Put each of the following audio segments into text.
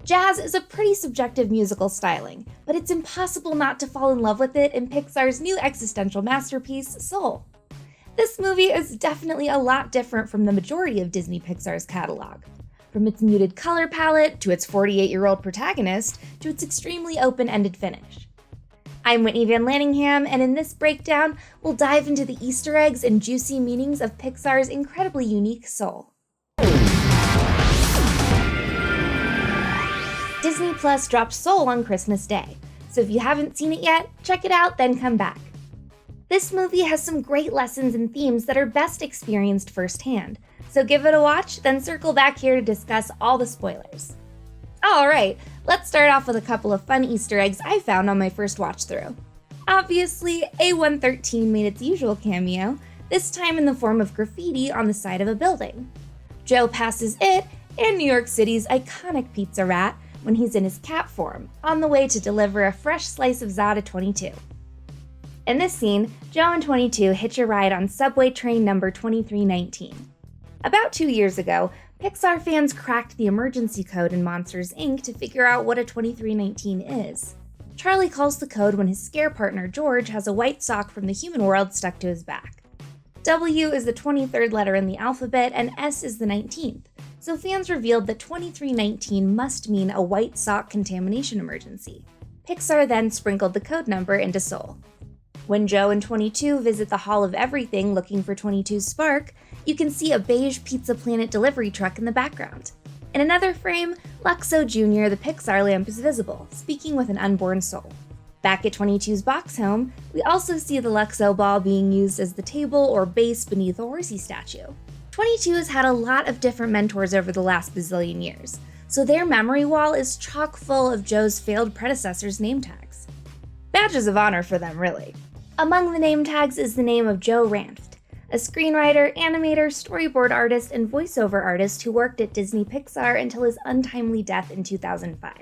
Jazz is a pretty subjective musical styling, but it's impossible not to fall in love with it in Pixar's new existential masterpiece, Soul. This movie is definitely a lot different from the majority of Disney-Pixar's catalog. From its muted color palette, to its 48-year-old protagonist, to its extremely open-ended finish. I'm Whitney Van Laningham, and in this breakdown, we'll dive into the Easter eggs and juicy meanings of Pixar's incredibly unique Soul. Disney Plus dropped Soul on Christmas Day, so if you haven't seen it yet, check it out, then come back. This movie has some great lessons and themes that are best experienced firsthand, so give it a watch, then circle back here to discuss all the spoilers. Alright, let's start off with a couple of fun Easter eggs I found on my first watch through. Obviously, A113 made its usual cameo, this time in the form of graffiti on the side of a building. Joe passes it and New York City's iconic pizza rat when he's in his cat form, on the way to deliver a fresh slice of za to 22. In this scene, Joe and 22 hitch a ride on subway train number 2319. About 2 years ago, Pixar fans cracked the emergency code in Monsters, Inc. to figure out what a 2319 is. Charlie calls the code when his scare partner George has a white sock from the human world stuck to his back. W is the 23rd letter in the alphabet and S is the 19th, so fans revealed that 2319 must mean a white sock contamination emergency. Pixar then sprinkled the code number into Soul. When Joe and 22 visit the Hall of Everything looking for 22's spark, you can see a beige Pizza Planet delivery truck in the background. In another frame, Luxo Jr., the Pixar lamp, is visible, speaking with an unborn soul. Back at 22's box home, we also see the Luxo ball being used as the table or base beneath a horsey statue. 22 has had a lot of different mentors over the last bazillion years, so their memory wall is chock full of Joe's failed predecessors' name tags. Badges of honor for them, really. Among the name tags is the name of Joe Ranft, a screenwriter, animator, storyboard artist, and voiceover artist who worked at Disney-Pixar until his untimely death in 2005.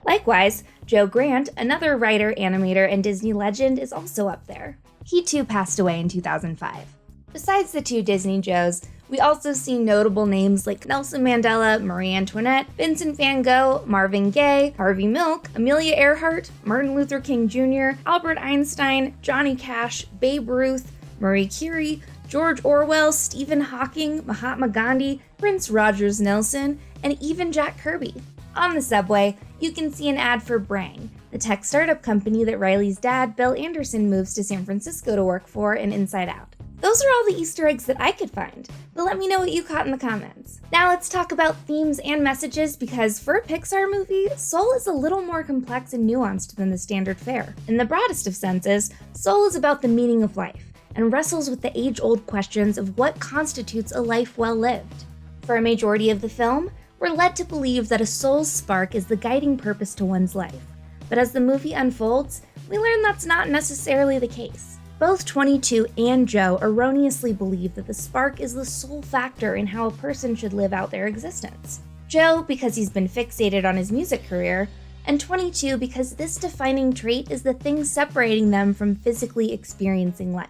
Likewise, Joe Grant, another writer, animator, and Disney legend, is also up there. He too passed away in 2005. Besides the two Disney Joes, we also see notable names like Nelson Mandela, Marie Antoinette, Vincent van Gogh, Marvin Gaye, Harvey Milk, Amelia Earhart, Martin Luther King Jr., Albert Einstein, Johnny Cash, Babe Ruth, Marie Curie, George Orwell, Stephen Hawking, Mahatma Gandhi, Prince Rogers Nelson, and even Jack Kirby. On the subway, you can see an ad for Brang, the tech startup company that Riley's dad, Bill Anderson, moves to San Francisco to work for in Inside Out. Those are all the Easter eggs that I could find, but let me know what you caught in the comments. Now let's talk about themes and messages, because for a Pixar movie, Soul is a little more complex and nuanced than the standard fare. In the broadest of senses, Soul is about the meaning of life, and wrestles with the age-old questions of what constitutes a life well lived. For a majority of the film, we're led to believe that a soul's spark is the guiding purpose to one's life. But as the movie unfolds, we learn that's not necessarily the case. Both 22 and Joe erroneously believe that the spark is the sole factor in how a person should live out their existence. Joe because he's been fixated on his music career, and 22 because this defining trait is the thing separating them from physically experiencing life.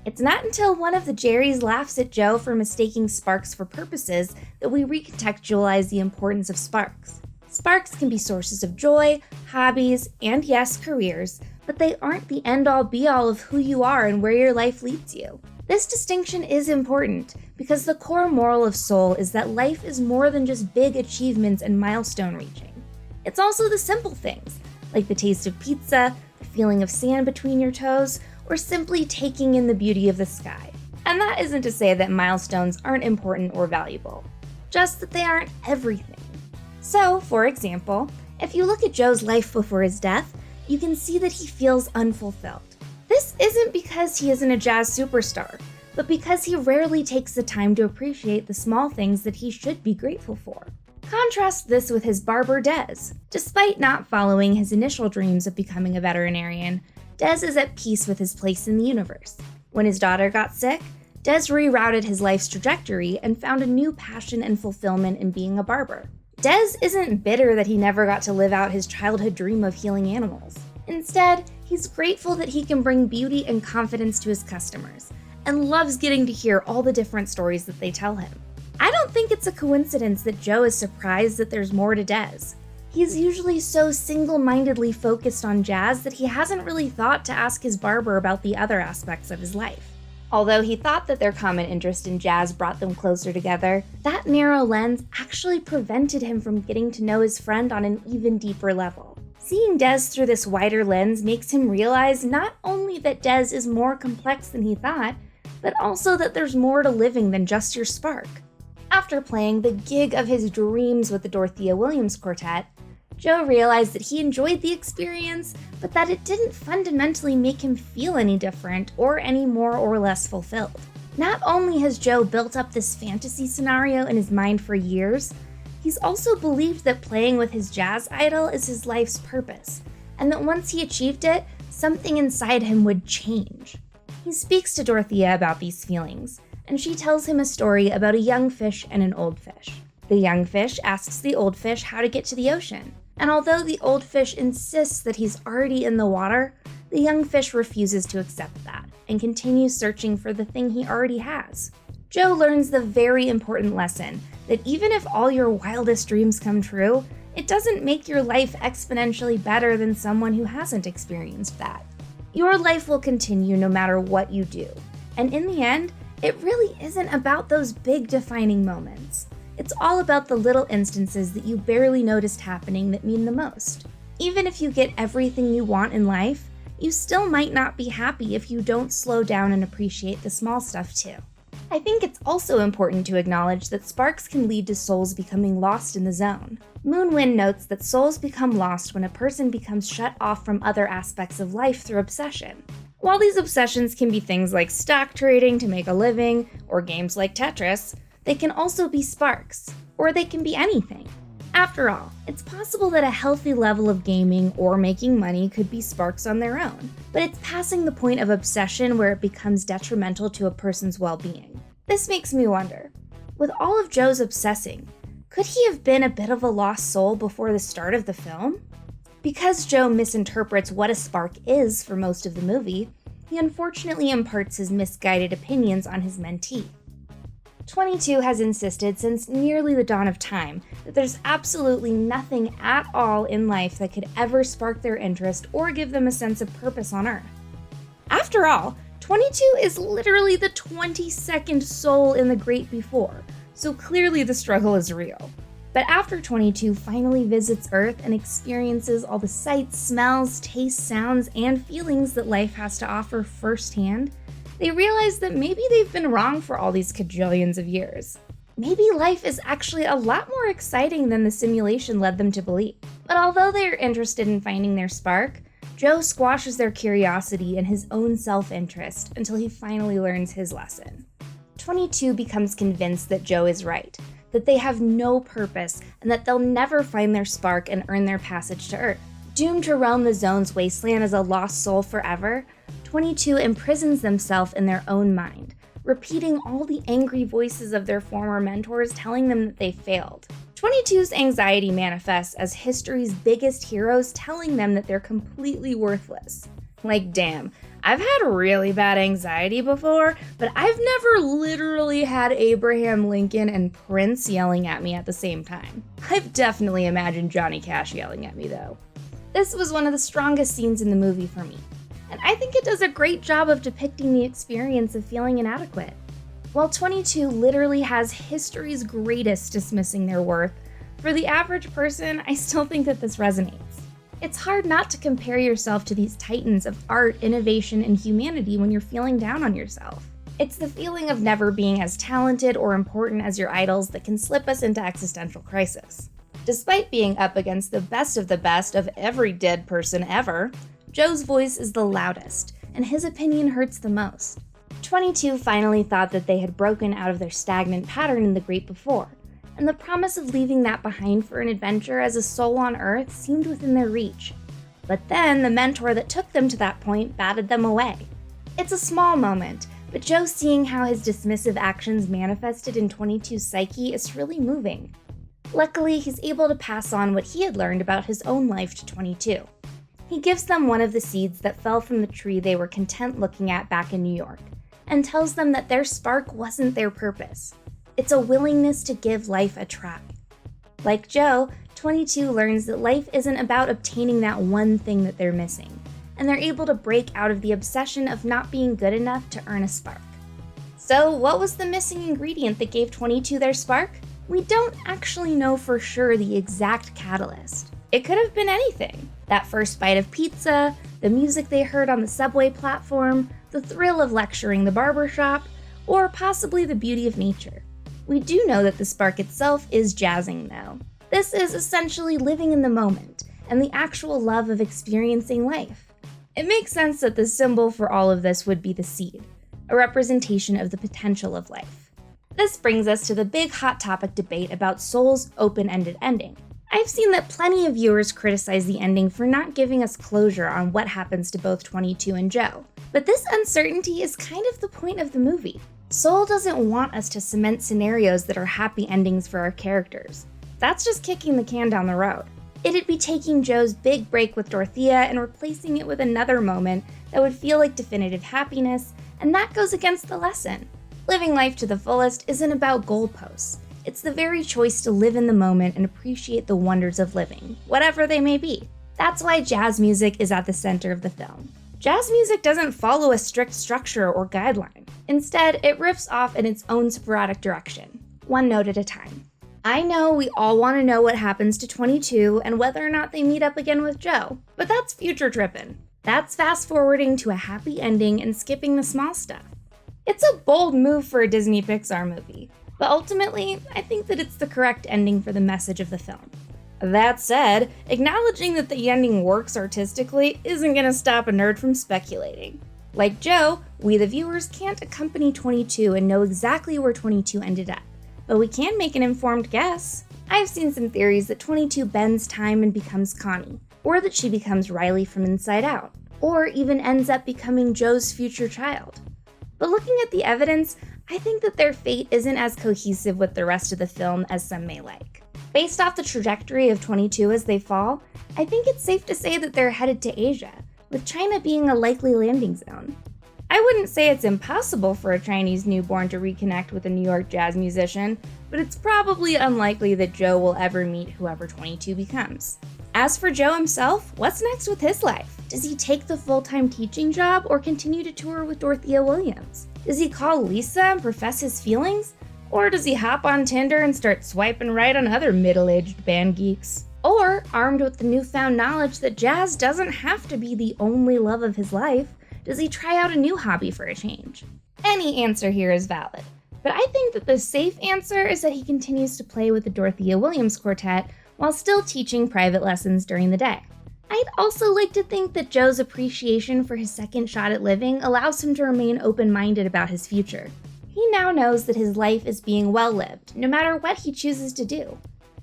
It's not until one of the Jerrys laughs at Joe for mistaking sparks for purposes that we recontextualize the importance of sparks. Sparks can be sources of joy, hobbies, and yes, careers, but they aren't the end-all be-all of who you are and where your life leads you. This distinction is important because the core moral of Soul is that life is more than just big achievements and milestone reaching. It's also the simple things, like the taste of pizza, the feeling of sand between your toes, or simply taking in the beauty of the sky. And that isn't to say that milestones aren't important or valuable, just that they aren't everything. So, for example, if you look at Joe's life before his death, you can see that he feels unfulfilled. This isn't because he isn't a jazz superstar, but because he rarely takes the time to appreciate the small things that he should be grateful for. Contrast this with his barber Des. Despite not following his initial dreams of becoming a veterinarian, Des is at peace with his place in the universe. When his daughter got sick, Des rerouted his life's trajectory and found a new passion and fulfillment in being a barber. Des isn't bitter that he never got to live out his childhood dream of healing animals. Instead, he's grateful that he can bring beauty and confidence to his customers, and loves getting to hear all the different stories that they tell him. I don't think it's a coincidence that Joe is surprised that there's more to Des. He's usually so single-mindedly focused on jazz that he hasn't really thought to ask his barber about the other aspects of his life. Although he thought that their common interest in jazz brought them closer together, that narrow lens actually prevented him from getting to know his friend on an even deeper level. Seeing Des through this wider lens makes him realize not only that Des is more complex than he thought, but also that there's more to living than just your spark. After playing the gig of his dreams with the Dorothea Williams Quartet, Joe realized that he enjoyed the experience, but that it didn't fundamentally make him feel any different or any more or less fulfilled. Not only has Joe built up this fantasy scenario in his mind for years, he's also believed that playing with his jazz idol is his life's purpose, and that once he achieved it, something inside him would change. He speaks to Dorothea about these feelings, and she tells him a story about a young fish and an old fish. The young fish asks the old fish how to get to the ocean, and although the old fish insists that he's already in the water, the young fish refuses to accept that and continues searching for the thing he already has. Joe learns the very important lesson that even if all your wildest dreams come true, it doesn't make your life exponentially better than someone who hasn't experienced that. Your life will continue no matter what you do, and in the end, it really isn't about those big defining moments. It's all about the little instances that you barely noticed happening that mean the most. Even if you get everything you want in life, you still might not be happy if you don't slow down and appreciate the small stuff too. I think it's also important to acknowledge that sparks can lead to souls becoming lost in the zone. Moonwind notes that souls become lost when a person becomes shut off from other aspects of life through obsession. While these obsessions can be things like stock trading to make a living, or games like Tetris, they can also be sparks, or they can be anything. After all, it's possible that a healthy level of gaming or making money could be sparks on their own, but it's passing the point of obsession where it becomes detrimental to a person's well-being. This makes me wonder, with all of Joe's obsessing, could he have been a bit of a lost soul before the start of the film? Because Joe misinterprets what a spark is for most of the movie, he unfortunately imparts his misguided opinions on his mentee. 22 has insisted since nearly the dawn of time that there's absolutely nothing at all in life that could ever spark their interest or give them a sense of purpose on Earth. After all, 22 is literally the 22nd soul in the Great Before, so clearly the struggle is real. But after 22 finally visits Earth and experiences all the sights, smells, tastes, sounds, and feelings that life has to offer firsthand, they realize that maybe they've been wrong for all these cajillions of years. Maybe life is actually a lot more exciting than the simulation led them to believe. But although they are interested in finding their spark, Joe squashes their curiosity and his own self-interest until he finally learns his lesson. 22 becomes convinced that Joe is right, that they have no purpose, and that they'll never find their spark and earn their passage to Earth. Doomed to roam the zone's wasteland as a lost soul forever, 22 imprisons themselves in their own mind, repeating all the angry voices of their former mentors telling them that they failed. 22's anxiety manifests as history's biggest heroes telling them that they're completely worthless. Like, damn, I've had really bad anxiety before, but I've never literally had Abraham Lincoln and Prince yelling at me at the same time. I've definitely imagined Johnny Cash yelling at me though. This was one of the strongest scenes in the movie for me, and I think it does a great job of depicting the experience of feeling inadequate. While 22 literally has history's greatest dismissing their worth, for the average person, I still think that this resonates. It's hard not to compare yourself to these titans of art, innovation, and humanity when you're feeling down on yourself. It's the feeling of never being as talented or important as your idols that can slip us into existential crisis. Despite being up against the best of every dead person ever, Joe's voice is the loudest, and his opinion hurts the most. 22 finally thought that they had broken out of their stagnant pattern in the Great Before, and the promise of leaving that behind for an adventure as a soul on Earth seemed within their reach. But then the mentor that took them to that point batted them away. It's a small moment, but Joe seeing how his dismissive actions manifested in 22's psyche is really moving. Luckily, he's able to pass on what he had learned about his own life to 22. He gives them one of the seeds that fell from the tree they were content looking at back in New York, and tells them that their spark wasn't their purpose. It's a willingness to give life a try. Like Joe, 22 learns that life isn't about obtaining that one thing that they're missing, and they're able to break out of the obsession of not being good enough to earn a spark. So, what was the missing ingredient that gave 22 their spark? We don't actually know for sure the exact catalyst. It could have been anything. That first bite of pizza, the music they heard on the subway platform, the thrill of lecturing the barbershop, or possibly the beauty of nature. We do know that the spark itself is jazzing, though. This is essentially living in the moment and the actual love of experiencing life. It makes sense that the symbol for all of this would be the seed, a representation of the potential of life. This brings us to the big hot topic debate about Soul's open-ended ending. I've seen that plenty of viewers criticize the ending for not giving us closure on what happens to both 22 and Joe. But this uncertainty is kind of the point of the movie. Soul doesn't want us to cement scenarios that are happy endings for our characters. That's just kicking the can down the road. It'd be taking Joe's big break with Dorothea and replacing it with another moment that would feel like definitive happiness, and that goes against the lesson. Living life to the fullest isn't about goalposts. It's the very choice to live in the moment and appreciate the wonders of living, whatever they may be. That's why jazz music is at the center of the film. Jazz music doesn't follow a strict structure or guideline. Instead, it riffs off in its own sporadic direction, one note at a time. I know we all want to know what happens to 22 and whether or not they meet up again with Joe, but that's future trippin'. That's fast forwarding to a happy ending and skipping the small stuff. It's a bold move for a Disney-Pixar movie, but ultimately, I think that it's the correct ending for the message of the film. That said, acknowledging that the ending works artistically isn't gonna stop a nerd from speculating. Like Joe, we the viewers can't accompany 22 and know exactly where 22 ended up, but we can make an informed guess. I've seen some theories that 22 bends time and becomes Connie, or that she becomes Riley from Inside Out, or even ends up becoming Joe's future child. But looking at the evidence, I think that their fate isn't as cohesive with the rest of the film as some may like. Based off the trajectory of 22 as they fall, I think it's safe to say that they're headed to Asia, with China being a likely landing zone. I wouldn't say it's impossible for a Chinese newborn to reconnect with a New York jazz musician, but it's probably unlikely that Joe will ever meet whoever 22 becomes. As for Joe himself, what's next with his life? Does he take the full-time teaching job or continue to tour with Dorothea Williams? Does he call Lisa and profess his feelings? Or does he hop on Tinder and start swiping right on other middle-aged band geeks? Or, armed with the newfound knowledge that jazz doesn't have to be the only love of his life, does he try out a new hobby for a change? Any answer here is valid, but I think that the safe answer is that he continues to play with the Dorothea Williams Quartet while still teaching private lessons during the day. I'd also like to think that Joe's appreciation for his second shot at living allows him to remain open-minded about his future. He now knows that his life is being well lived, no matter what he chooses to do.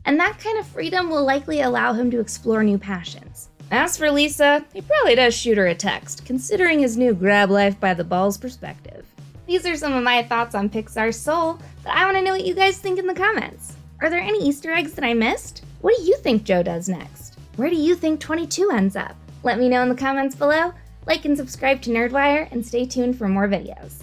And that kind of freedom will likely allow him to explore new passions. As for Lisa, he probably does shoot her a text, considering his new grab life by the balls perspective. These are some of my thoughts on Pixar's Soul, but I want to know what you guys think in the comments. Are there any Easter eggs that I missed? What do you think Joe does next? Where do you think 22 ends up? Let me know in the comments below. Like and subscribe to Nerdwire, and stay tuned for more videos.